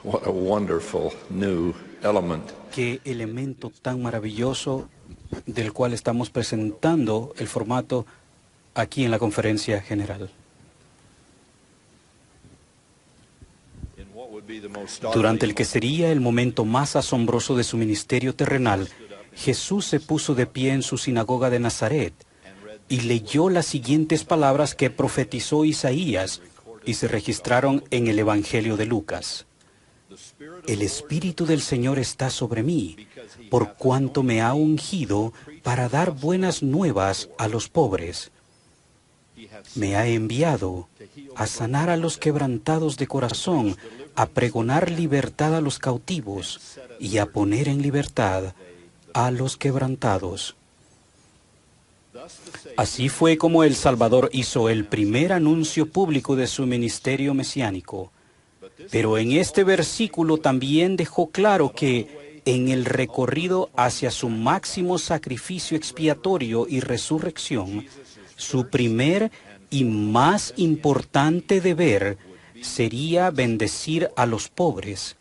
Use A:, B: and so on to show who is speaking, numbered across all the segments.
A: What a wonderful new element.
B: Qué elemento tan maravilloso del cual estamos presentando el formato aquí en la conferencia general. Durante el que sería el momento más asombroso de su ministerio terrenal, Jesús se puso de pie en su sinagoga de Nazaret y leyó las siguientes palabras que profetizó Isaías y se registraron en el Evangelio de Lucas. El Espíritu del Señor está sobre mí, por cuanto me ha ungido para dar buenas nuevas a los pobres. Me ha enviado a sanar a los quebrantados de corazón, a pregonar libertad a los cautivos y a poner en libertad a los quebrantados. Así fue como el Salvador hizo el primer anuncio público de su ministerio mesiánico. Pero en este versículo también dejó claro que en el recorrido hacia su máximo sacrificio expiatorio y resurrección, su primer y más importante deber sería bendecir a los pobres,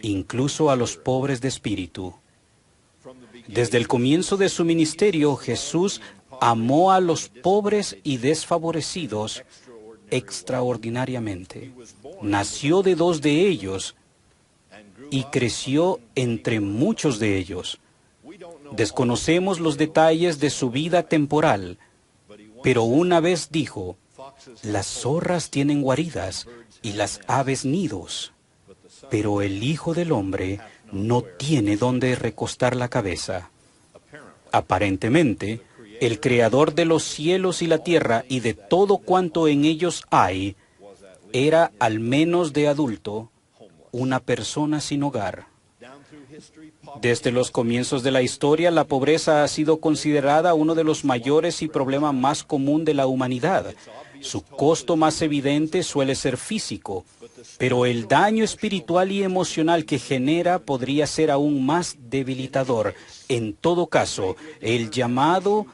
B: incluso a los pobres de espíritu. Desde el comienzo de su ministerio, Jesús amó a los pobres y desfavorecidos extraordinariamente. Nació de dos de ellos y creció entre muchos de ellos. Desconocemos los detalles de su vida temporal, pero una vez dijo: las zorras tienen guaridas y las aves nidos, pero el Hijo del Hombre no tiene dónde recostar la cabeza. Aparentemente, el Creador de los cielos y la tierra y de todo cuanto en ellos hay, era, al menos de adulto, una persona sin hogar. Desde los comienzos de la historia, la pobreza ha sido considerada uno de los mayores y problemas más común de la humanidad. Su costo más evidente suele ser físico, pero el daño espiritual y emocional que genera podría ser aún más debilitador. En todo caso, el llamado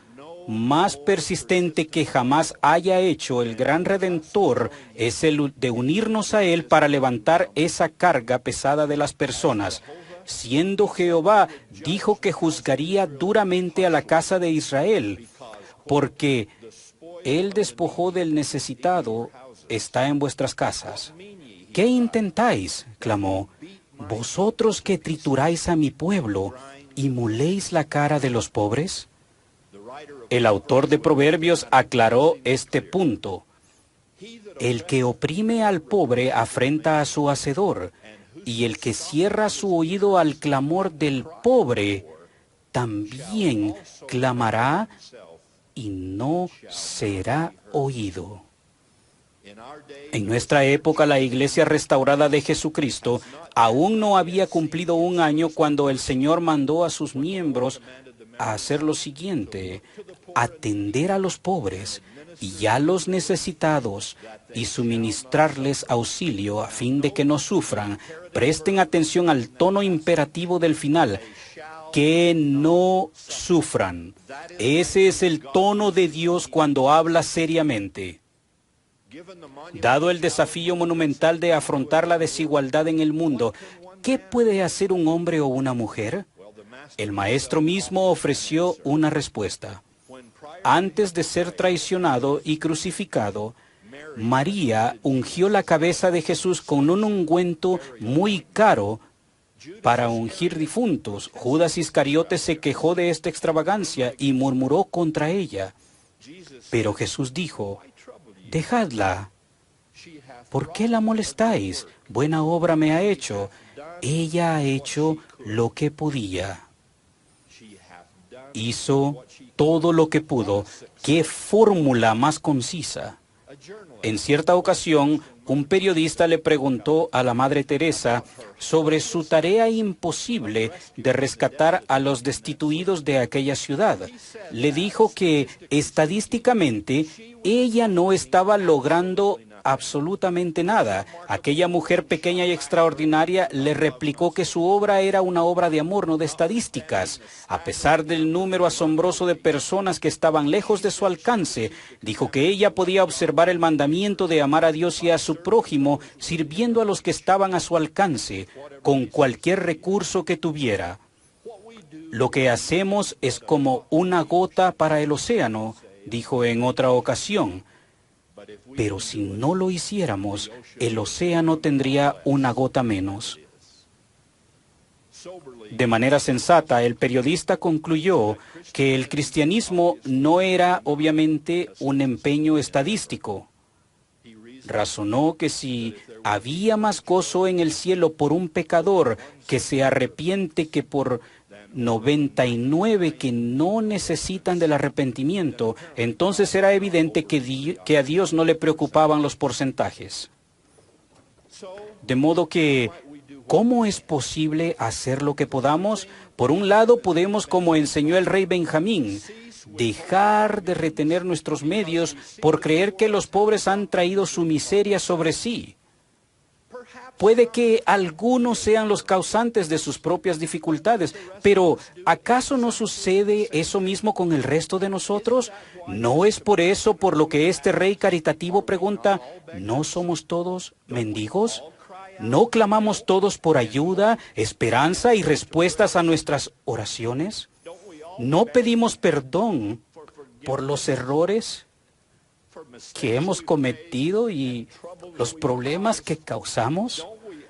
B: más persistente que jamás haya hecho el gran Redentor es el de unirnos a Él para levantar esa carga pesada de las personas. Siendo Jehová, dijo que juzgaría duramente a la casa de Israel, porque el despojo del necesitado está en vuestras casas. ¿Qué intentáis?, clamó, vosotros que trituráis a mi pueblo y moléis la cara de los pobres. El autor de Proverbios aclaró este punto. El que oprime al pobre afrenta a su hacedor, y el que cierra su oído al clamor del pobre también clamará y no será oído. En nuestra época, la Iglesia restaurada de Jesucristo aún no había cumplido un año cuando el Señor mandó a sus miembros a hacer lo siguiente: atender a los pobres y a los necesitados y suministrarles auxilio a fin de que no sufran. Presten atención al tono imperativo del final: que no sufran. Ese es el tono de Dios cuando habla seriamente. Dado el desafío monumental de afrontar la desigualdad en el mundo, ¿qué puede hacer un hombre o una mujer? El Maestro mismo ofreció una respuesta. Antes de ser traicionado y crucificado, María ungió la cabeza de Jesús con un ungüento muy caro para ungir difuntos. Judas Iscariote se quejó de esta extravagancia y murmuró contra ella. Pero Jesús dijo: dejadla. ¿Por qué la molestáis? Buena obra me ha hecho. Ella ha hecho lo que podía. Hizo todo lo que pudo. ¡Qué fórmula más concisa! En cierta ocasión, un periodista le preguntó a la Madre Teresa sobre su tarea imposible de rescatar a los destituidos de aquella ciudad. Le dijo que, estadísticamente, ella no estaba logrando absolutamente nada. Aquella mujer pequeña y extraordinaria le replicó que su obra era una obra de amor, no de estadísticas. A pesar del número asombroso de personas que estaban lejos de su alcance, dijo que ella podía observar el mandamiento de amar a Dios y a su prójimo sirviendo a los que estaban a su alcance, con cualquier recurso que tuviera. Lo que hacemos es como una gota para el océano, dijo en otra ocasión. Pero si no lo hiciéramos, el océano tendría una gota menos. De manera sensata, el periodista concluyó que el cristianismo no era obviamente un empeño estadístico. Razonó que si había más gozo en el cielo por un pecador que se arrepiente que por 99 que no necesitan del arrepentimiento, entonces era evidente que a Dios no le preocupaban los porcentajes. De modo que, ¿cómo es posible hacer lo que podamos? Por un lado, podemos, como enseñó el rey Benjamín, dejar de retener nuestros medios por creer que los pobres han traído su miseria sobre sí. Puede que algunos sean los causantes de sus propias dificultades, pero ¿acaso no sucede eso mismo con el resto de nosotros? ¿No es por eso por lo que este rey caritativo pregunta, ¿no somos todos mendigos? ¿No clamamos todos por ayuda, esperanza y respuestas a nuestras oraciones? ¿No pedimos perdón por los errores que hemos cometido y los problemas que causamos?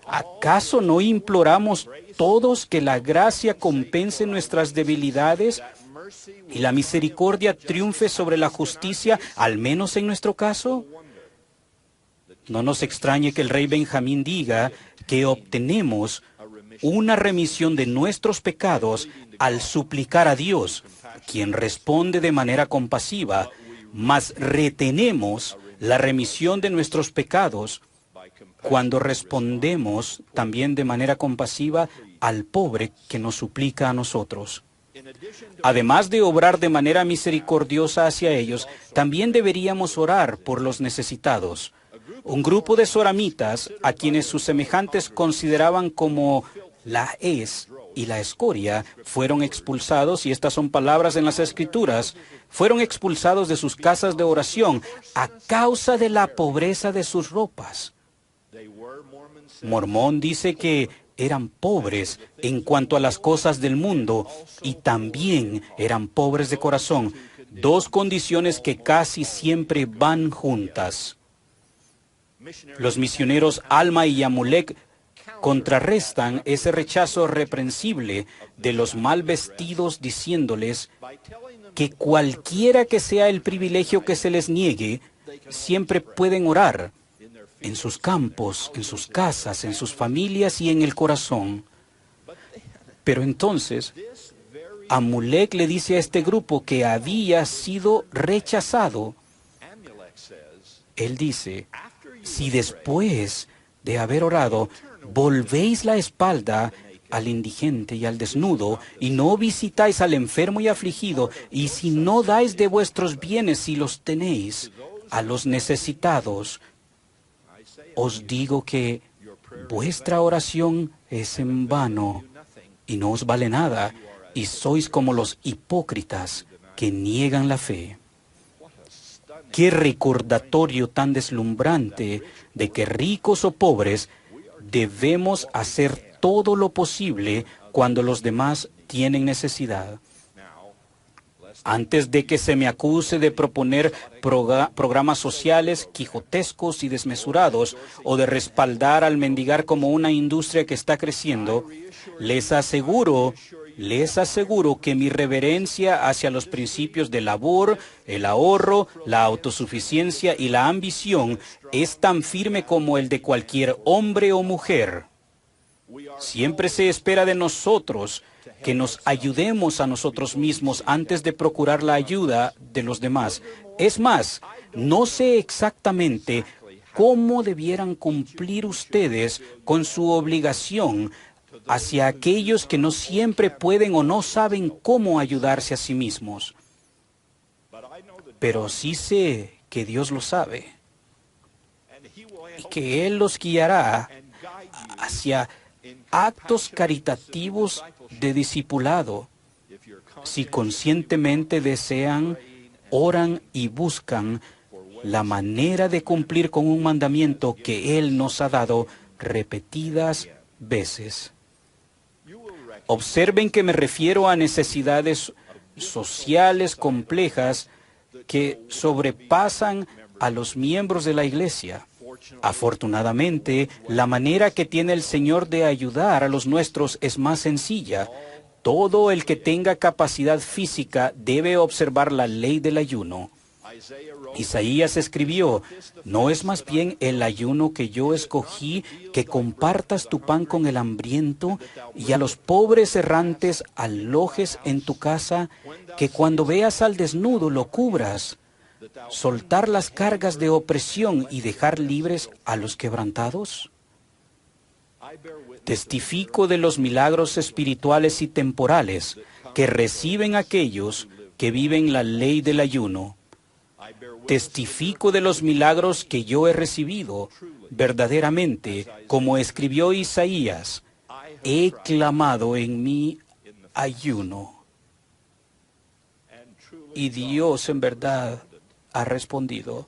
B: ¿Acaso no imploramos todos que la gracia compense nuestras debilidades y la misericordia triunfe sobre la justicia, al menos en nuestro caso? No nos extrañe que el rey Benjamín diga que obtenemos una remisión de nuestros pecados al suplicar a Dios, quien responde de manera compasiva, mas retenemos la remisión de nuestros pecados cuando respondemos también de manera compasiva al pobre que nos suplica a nosotros. Además de obrar de manera misericordiosa hacia ellos, también deberíamos orar por los necesitados. Un grupo de soramitas, a quienes sus semejantes consideraban como la hez y la escoria, fueron expulsados, y estas son palabras en las Escrituras, fueron expulsados de sus casas de oración a causa de la pobreza de sus ropas. Mormón dice que eran pobres en cuanto a las cosas del mundo y también eran pobres de corazón, dos condiciones que casi siempre van juntas. Los misioneros Alma y Yamulek contrarrestan ese rechazo reprensible de los mal vestidos diciéndoles que cualquiera que sea el privilegio que se les niegue, siempre pueden orar en sus campos, en sus casas, en sus familias y en el corazón. Pero entonces, Amulek le dice a este grupo que había sido rechazado. Él dice, si después de haber orado, volvéis la espalda al indigente y al desnudo, y no visitáis al enfermo y afligido, y si no dais de vuestros bienes si los tenéis a los necesitados, os digo que vuestra oración es en vano y no os vale nada, y sois como los hipócritas que niegan la fe. Qué recordatorio tan deslumbrante de que ricos o pobres debemos hacer todo lo posible cuando los demás tienen necesidad. Antes de que se me acuse de proponer programas sociales quijotescos y desmesurados o de respaldar al mendigar como una industria que está creciendo, les aseguro que mi reverencia hacia los principios de labor, el ahorro, la autosuficiencia y la ambición es tan firme como el de cualquier hombre o mujer. Siempre se espera de nosotros que nos ayudemos a nosotros mismos antes de procurar la ayuda de los demás. Es más, no sé exactamente cómo debieran cumplir ustedes con su obligación hacia aquellos que no siempre pueden o no saben cómo ayudarse a sí mismos. Pero sí sé que Dios lo sabe. y que Él los guiará hacia actos caritativos de discipulado, si conscientemente desean, oran y buscan la manera de cumplir con un mandamiento que Él nos ha dado repetidas veces. Observen que me refiero a necesidades sociales complejas que sobrepasan a los miembros de la Iglesia. Afortunadamente, la manera que tiene el Señor de ayudar a los nuestros es más sencilla. Todo el que tenga capacidad física debe observar la ley del ayuno. Isaías escribió: ¿no es más bien el ayuno que yo escogí que compartas tu pan con el hambriento y a los pobres errantes alojes en tu casa, que cuando veas al desnudo lo cubras, soltar las cargas de opresión y dejar libres a los quebrantados? Testifico de los milagros espirituales y temporales que reciben aquellos que viven la ley del ayuno. Testifico de los milagros que yo he recibido. Verdaderamente, como escribió Isaías, he clamado en mi ayuno. Y Dios en verdad ha respondido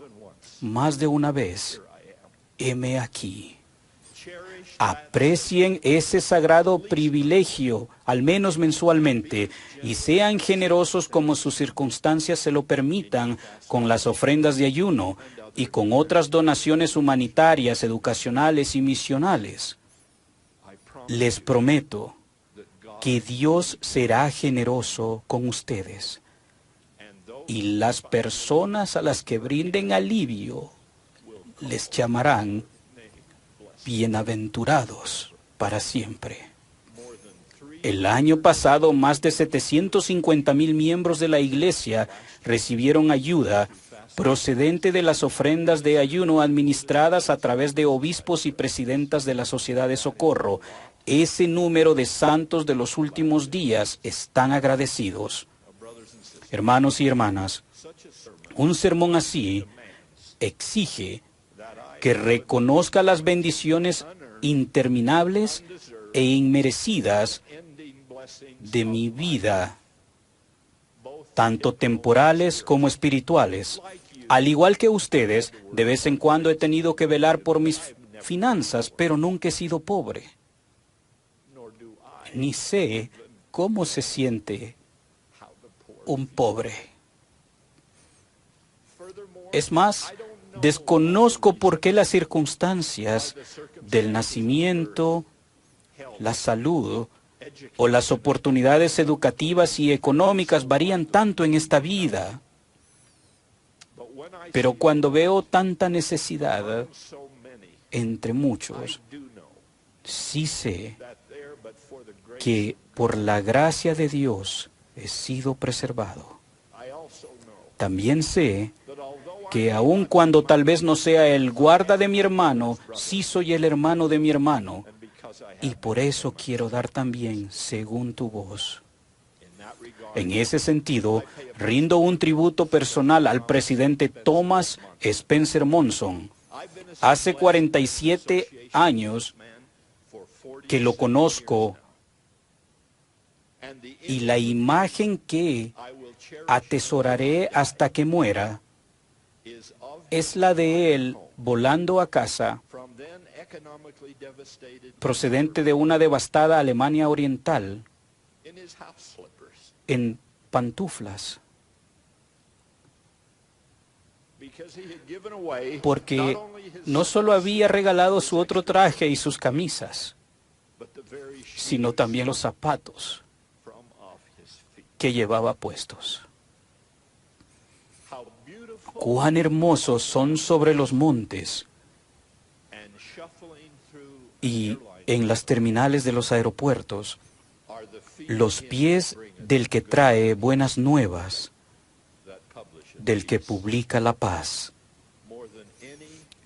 B: más de una vez: heme aquí. Aprecien ese sagrado privilegio, al menos mensualmente, y sean generosos como sus circunstancias se lo permitan, con las ofrendas de ayuno y con otras donaciones humanitarias, educacionales y misionales. Les prometo que Dios será generoso con ustedes, y las personas a las que brinden alivio les llamarán bienaventurados para siempre. El año pasado, más de 750,000 miembros de la Iglesia recibieron ayuda procedente de las ofrendas de ayuno administradas a través de obispos y presidentas de la Sociedad de Socorro. Ese número de santos de los últimos días están agradecidos. Hermanos y hermanas, un sermón así exige que reconozca las bendiciones interminables e inmerecidas de mi vida, tanto temporales como espirituales. Al igual que ustedes, de vez en cuando he tenido que velar por mis finanzas, pero nunca he sido pobre. Ni sé cómo se siente un pobre. Es más, desconozco por qué las circunstancias del nacimiento, la salud o las oportunidades educativas y económicas varían tanto en esta vida. Pero cuando veo tanta necesidad entre muchos, sí sé que por la gracia de Dios he sido preservado. También sé que aun cuando tal vez no sea el guarda de mi hermano, sí soy el hermano de mi hermano, y por eso quiero dar también según tu voz. En ese sentido, rindo un tributo personal al presidente Thomas Spencer Monson. Hace 47 años que lo conozco, y la imagen que atesoraré hasta que muera es la de él volando a casa, procedente de una devastada Alemania Oriental, en pantuflas, porque no solo había regalado su otro traje y sus camisas, sino también los zapatos que llevaba puestos. Cuán hermosos son sobre los montes y en las terminales de los aeropuertos los pies del que trae buenas nuevas, del que publica la paz.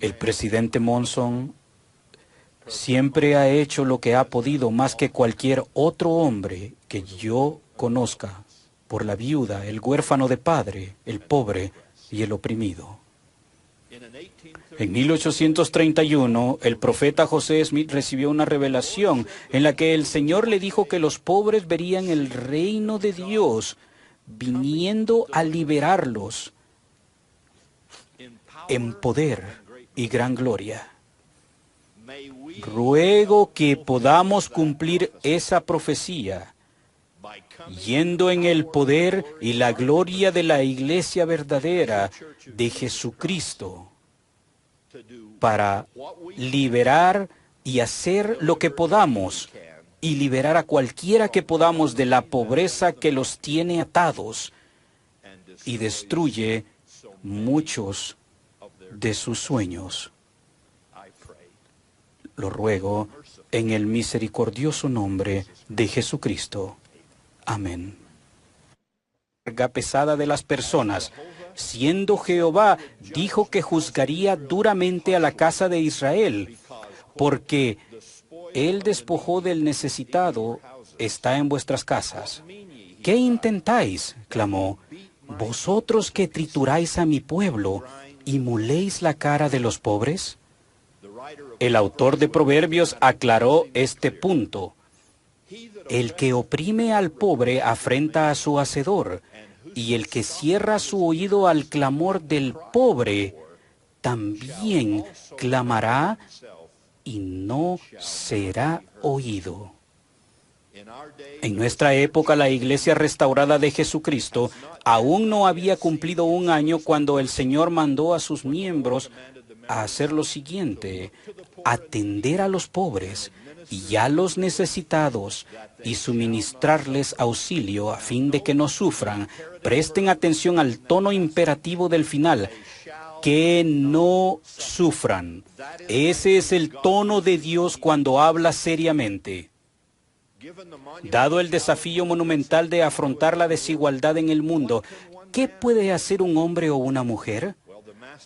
B: El presidente Monson siempre ha hecho lo que ha podido más que cualquier otro hombre que yo conozca por la viuda, el huérfano de padre, el pobre y el oprimido. En 1831, el profeta José Smith recibió una revelación en la que el Señor le dijo que los pobres verían el reino de Dios viniendo a liberarlos en poder y gran gloria. Ruego que podamos cumplir esa profecía, yendo en el poder y la gloria de la iglesia verdadera de Jesucristo, para liberar y hacer lo que podamos y liberar a cualquiera que podamos de la pobreza que los tiene atados y destruye muchos de sus sueños. Lo ruego en el misericordioso nombre de Jesucristo. Amén. La carga pesada de las personas, siendo Jehová, dijo que juzgaría duramente a la casa de Israel, porque el despojo del necesitado está en vuestras casas. ¿Qué intentáis?, clamó, vosotros que trituráis a mi pueblo y moléis la cara de los pobres. El autor de Proverbios aclaró este punto. El que oprime al pobre afrenta a su hacedor, y el que cierra su oído al clamor del pobre, también clamará y no será oído. En nuestra época, la Iglesia restaurada de Jesucristo aún no había cumplido un año cuando el Señor mandó a sus miembros a hacer lo siguiente: atender a los pobres y a los necesitados y suministrarles auxilio a fin de que no sufran. Presten atención al tono imperativo del final: que no sufran. Ese es el tono de Dios cuando habla seriamente. Dado el desafío monumental de afrontar la desigualdad en el mundo, ¿qué puede hacer un hombre o una mujer?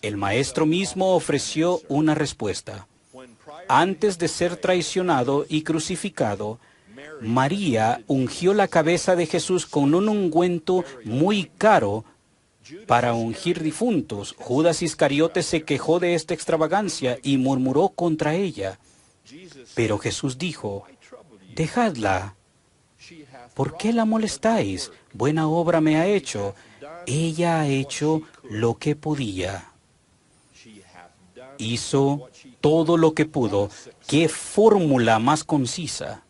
B: El Maestro mismo ofreció una respuesta. Antes de ser traicionado y crucificado, María ungió la cabeza de Jesús con un ungüento muy caro para ungir difuntos. Judas Iscariote se quejó de esta extravagancia y murmuró contra ella. Pero Jesús dijo: dejadla. ¿Por qué la molestáis? Buena obra me ha hecho. Ella ha hecho lo que podía. Hizo todo lo que pudo. ¡Qué fórmula más concisa!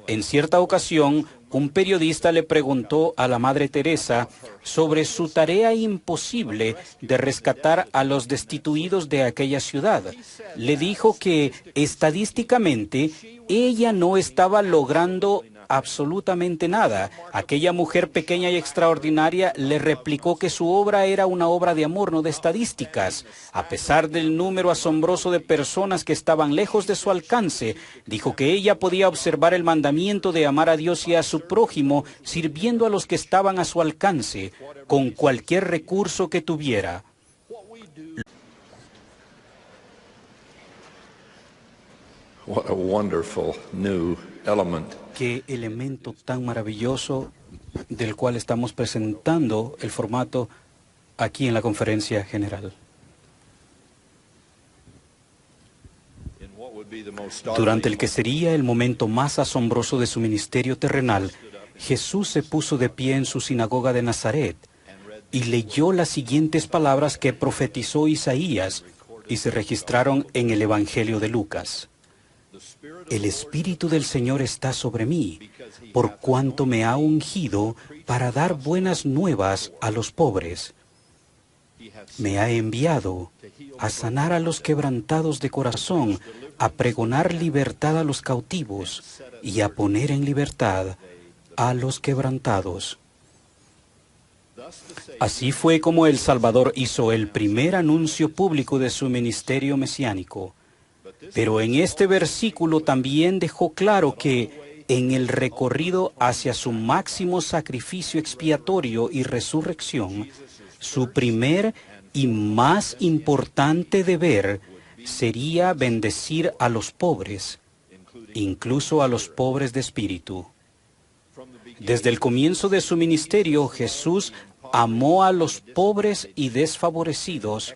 B: En cierta ocasión, un periodista le preguntó a la Madre Teresa sobre su tarea imposible de rescatar a los destituidos de aquella ciudad. Le dijo que, estadísticamente, ella no estaba logrando absolutamente nada. Aquella mujer pequeña y extraordinaria le replicó que su obra era una obra de amor, no de estadísticas. A pesar del número asombroso de personas que estaban lejos de su alcance, dijo que ella podía observar el mandamiento de amar a Dios y a su prójimo sirviendo a los que estaban a su alcance, con cualquier recurso que tuviera.
A: What a wonderful new element.
B: Qué elemento tan maravilloso del cual estamos presentando el formato aquí en la conferencia general. Durante el que sería el momento más asombroso de su ministerio terrenal, Jesús se puso de pie en su sinagoga de Nazaret y leyó las siguientes palabras que profetizó Isaías y se registraron en el Evangelio de Lucas. El Espíritu del Señor está sobre mí, por cuanto me ha ungido para dar buenas nuevas a los pobres. Me ha enviado a sanar a los quebrantados de corazón, a pregonar libertad a los cautivos y a poner en libertad a los quebrantados. Así fue como el Salvador hizo el primer anuncio público de su ministerio mesiánico. Pero en este versículo también dejó claro que en el recorrido hacia su máximo sacrificio expiatorio y resurrección, su primer y más importante deber sería bendecir a los pobres, incluso a los pobres de espíritu. Desde el comienzo de su ministerio, Jesús amó a los pobres y desfavorecidos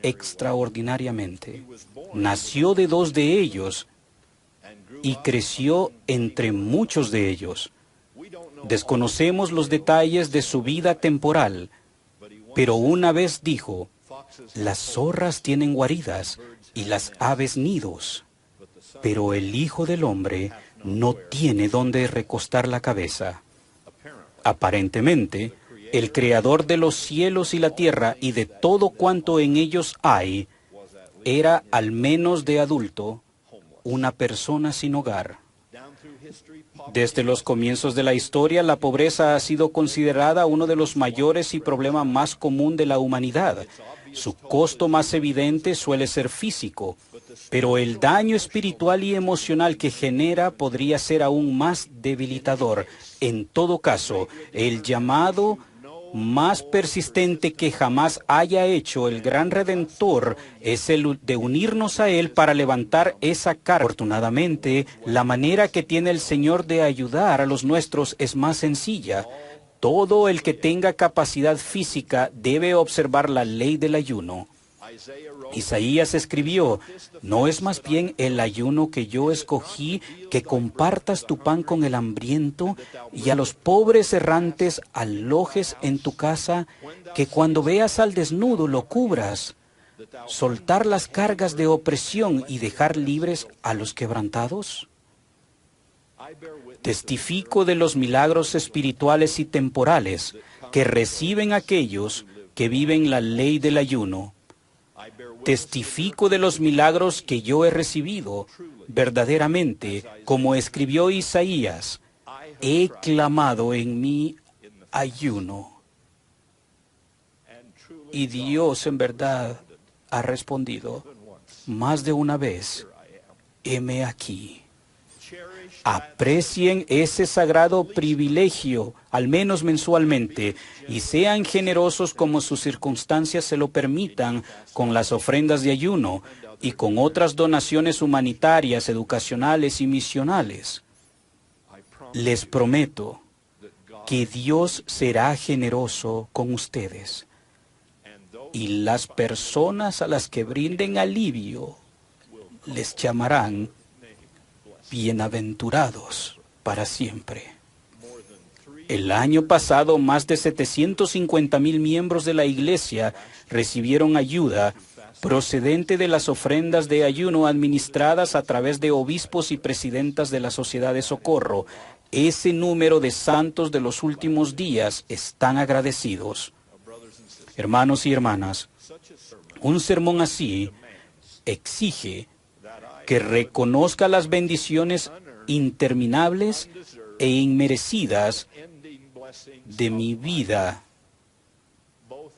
B: extraordinariamente. Nació de 2 de ellos y creció entre muchos de ellos. Desconocemos los detalles de su vida temporal, pero una vez dijo: las zorras tienen guaridas y las aves nidos, pero el Hijo del Hombre no tiene dónde recostar la cabeza. Aparentemente, el Creador de los cielos y la tierra y de todo cuanto en ellos hay, era, al menos de adulto, una persona sin hogar. Desde los comienzos de la historia, la pobreza ha sido considerada uno de los mayores y problemas más común de la humanidad. Su costo más evidente suele ser físico, pero el daño espiritual y emocional que genera podría ser aún más debilitador. En todo caso, el llamado más persistente que jamás haya hecho el gran Redentor es el de unirnos a Él para levantar esa carga. Afortunadamente, la manera que tiene el Señor de ayudar a los nuestros es más sencilla. Todo el que tenga capacidad física debe observar la ley del ayuno. Isaías escribió: ¿no es más bien el ayuno que yo escogí que compartas tu pan con el hambriento y a los pobres errantes alojes en tu casa, que cuando veas al desnudo lo cubras, soltar las cargas de opresión y dejar libres a los quebrantados? Testifico de los milagros espirituales y temporales que reciben aquellos que viven la ley del ayuno. Testifico de los milagros que yo he recibido. Verdaderamente, como escribió Isaías, he clamado en mi ayuno. Y Dios en verdad ha respondido más de una vez: heme aquí. Aprecien ese sagrado privilegio, al menos mensualmente, y sean generosos como sus circunstancias se lo permitan, con las ofrendas de ayuno y con otras donaciones humanitarias, educacionales y misionales. Les prometo que Dios será generoso con ustedes, y las personas a las que brinden alivio les llamarán bienaventurados para siempre. El año pasado, más de 750,000 miembros de la Iglesia recibieron ayuda procedente de las ofrendas de ayuno administradas a través de obispos y presidentas de la Sociedad de Socorro. Ese número de santos de los últimos días están agradecidos. Hermanos y hermanas, un sermón así exige que reconozca las bendiciones interminables e inmerecidas de mi vida,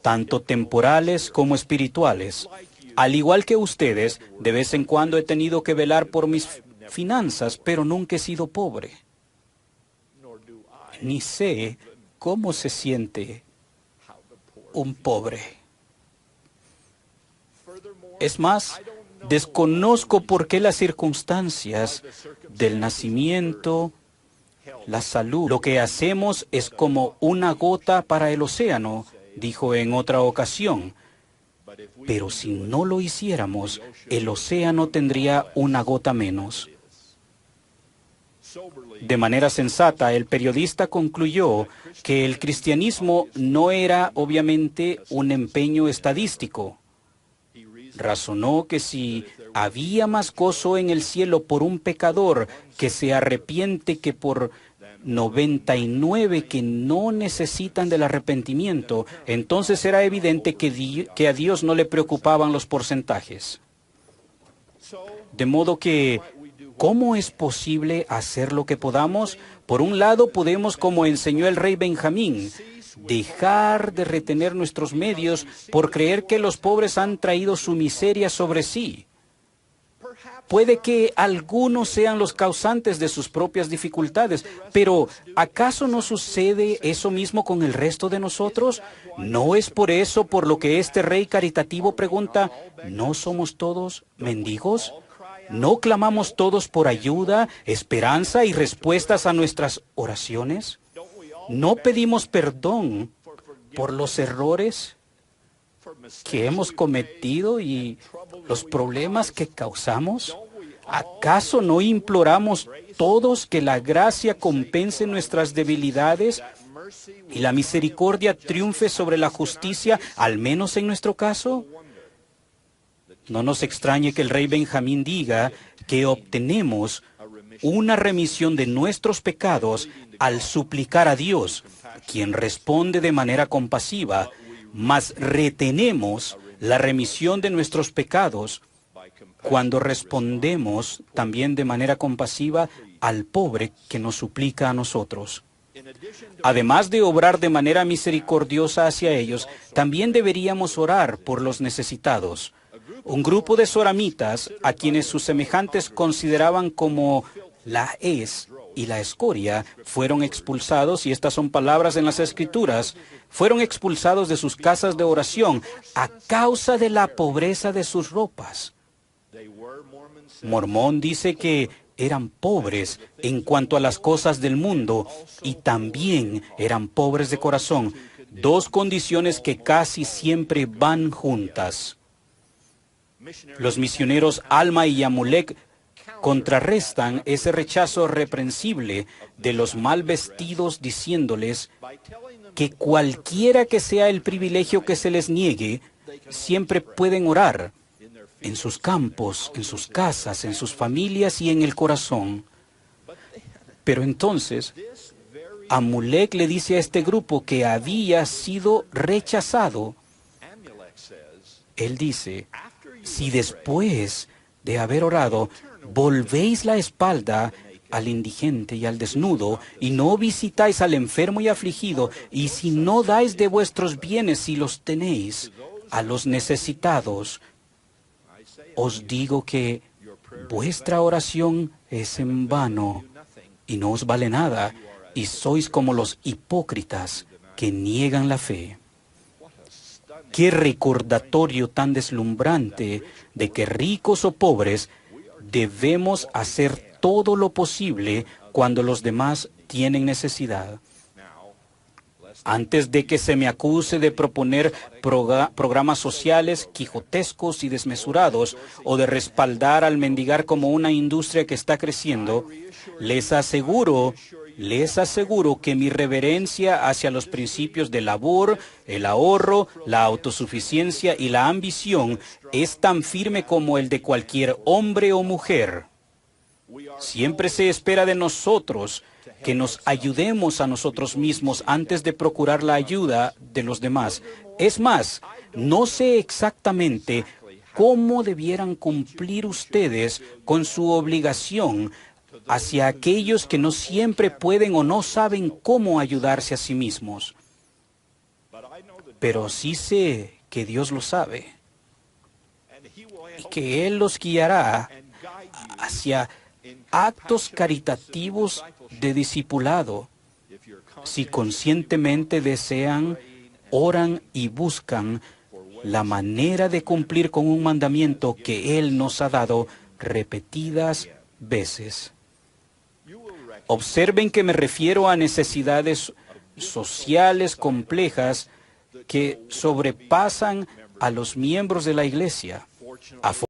B: tanto temporales como espirituales. Al igual que ustedes, de vez en cuando he tenido que velar por mis finanzas, pero nunca he sido pobre. Ni sé cómo se siente un pobre. Es más, desconozco por qué las circunstancias del nacimiento, la salud. Lo que hacemos es como una gota para el océano, dijo en otra ocasión. Pero si no lo hiciéramos, el océano tendría una gota menos. De manera sensata, el periodista concluyó que el cristianismo no era obviamente un empeño estadístico. Razonó que si había más gozo en el cielo por un pecador que se arrepiente que por 99 que no necesitan del arrepentimiento, entonces era evidente que a Dios no le preocupaban los porcentajes. De modo que, ¿cómo es posible hacer lo que podamos? Por un lado, podemos, como enseñó el rey Benjamín, dejar de retener nuestros medios por creer que los pobres han traído su miseria sobre sí. Puede que algunos sean los causantes de sus propias dificultades, pero ¿acaso no sucede eso mismo con el resto de nosotros? ¿No es por eso por lo que este rey caritativo pregunta: ¿no somos todos mendigos? ¿No clamamos todos por ayuda, esperanza y respuestas a nuestras oraciones? ¿No pedimos perdón por los errores que hemos cometido y los problemas que causamos? ¿Acaso no imploramos todos que la gracia compense nuestras debilidades y la misericordia triunfe sobre la justicia, al menos en nuestro caso? No nos extrañe que el rey Benjamín diga que obtenemos una remisión de nuestros pecados al suplicar a Dios, quien responde de manera compasiva, mas retenemos la remisión de nuestros pecados cuando respondemos también de manera compasiva al pobre que nos suplica a nosotros. Además de obrar de manera misericordiosa hacia ellos, también deberíamos orar por los necesitados. Un grupo de soramitas, a quienes sus semejantes consideraban como la hez y la escoria, fueron expulsados, y estas son palabras en las Escrituras, fueron expulsados de sus casas de oración a causa de la pobreza de sus ropas. Mormón dice que eran pobres en cuanto a las cosas del mundo y también eran pobres de corazón, dos condiciones que casi siempre van juntas. Los misioneros Alma y Yamulek contrarrestan ese rechazo reprensible de los mal vestidos diciéndoles que cualquiera que sea el privilegio que se les niegue, siempre pueden orar en sus campos, en sus casas, en sus familias y en el corazón. Pero entonces, Amulek le dice a este grupo que había sido rechazado. Él dice, si después de haber orado, volvéis la espalda al indigente y al desnudo, y no visitáis al enfermo y afligido, y si no dais de vuestros bienes si los tenéis a los necesitados, os digo que vuestra oración es en vano y no os vale nada, y sois como los hipócritas que niegan la fe. Qué recordatorio tan deslumbrante de que ricos o pobres debemos hacer todo lo posible cuando los demás tienen necesidad. Antes de que se me acuse de proponer programas sociales quijotescos y desmesurados o de respaldar al mendigar como una industria que está creciendo, les aseguro que mi reverencia hacia los principios de labor, el ahorro, la autosuficiencia y la ambición es tan firme como el de cualquier hombre o mujer. Siempre se espera de nosotros que nos ayudemos a nosotros mismos antes de procurar la ayuda de los demás. Es más, no sé exactamente cómo debieran cumplir ustedes con su obligación hacia aquellos que no siempre pueden o no saben cómo ayudarse a sí mismos. Pero sí sé que Dios lo sabe y que Él los guiará hacia actos caritativos de discipulado, si conscientemente desean, oran y buscan la manera de cumplir con un mandamiento que Él nos ha dado repetidas veces. Observen que me refiero a necesidades sociales complejas que sobrepasan a los miembros de la iglesia.